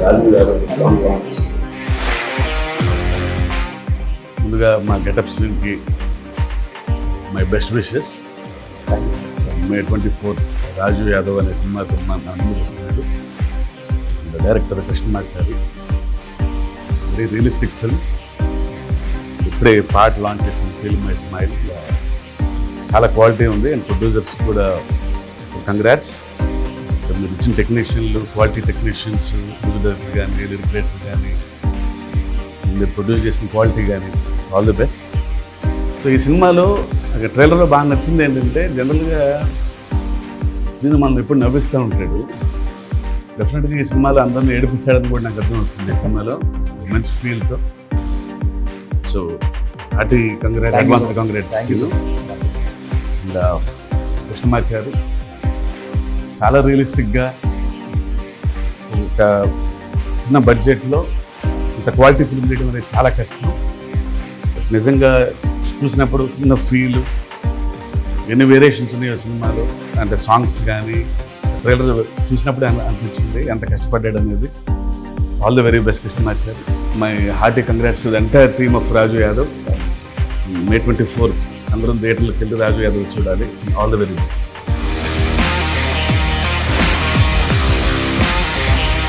రాజు గారు ముందుగా మా గెటప్స్కి మై బెస్ట్ విషెస్. మే 24 రాజు యాదవ్ అనే సినిమాతో మా ముందుకు వస్తున్నాడు. Director Krishnamachari. Very realistic film. ఇప్పుడే పాట లాంచ్ చేసిన ఫిల్మ్ మై స్మైల్. చాలా క్వాలిటీ ఉంది అండ్ ప్రొడ్యూసర్స్ కూడా కంగ్రాట్స్. మీరు ఇచ్చిన టెక్నీషియన్లు, క్వాలిటీ టెక్నీషియన్స్, మ్యూజిక్ డైరెక్టర్ కానీ, లిరిక్ కానీ, మీరు ప్రొడ్యూస్ చేసిన క్వాలిటీ కానీ, ఆల్ ది బెస్ట్. సో ఈ సినిమాలో ట్రైలర్లో బాగా నచ్చింది ఏంటంటే, జనరల్గా శ్రీను మనం ఎప్పుడు నవ్విస్తూ ఉంటాడు. డెఫినెట్గా ఈ సినిమాలో అందరినీ ఏడిపిస్తాడని కూడా నాకు అర్థమవుతుంది. ఈ సినిమాలో మంచి ఫీల్తో. సో అటు అడ్వాన్స్ కంగ్రాట్స్. అండ్ కృష్ణమాచారి చాలా రియలిస్టిక్గా ఒక చిన్న బడ్జెట్లో ఇంత క్వాలిటీ ఫిల్మ్ చేయడం అనేది చాలా కష్టం. నిజంగా చూసినప్పుడు చిన్న ఫీల్, ఎన్ని వేరియేషన్స్ ఉన్నాయో సినిమాలో, అంటే సాంగ్స్ కానీ ట్రైలర్ చూసినప్పుడే అనిపించింది ఎంత కష్టపడ్డాడు అనేది. All the very best Krishnamachari. My hearty congrats to the entire team of Raju Yadav. May 24 అందరం థియేటర్లకు వెళ్ళి రాజు యాదవ్ చూడాలి. All the very best.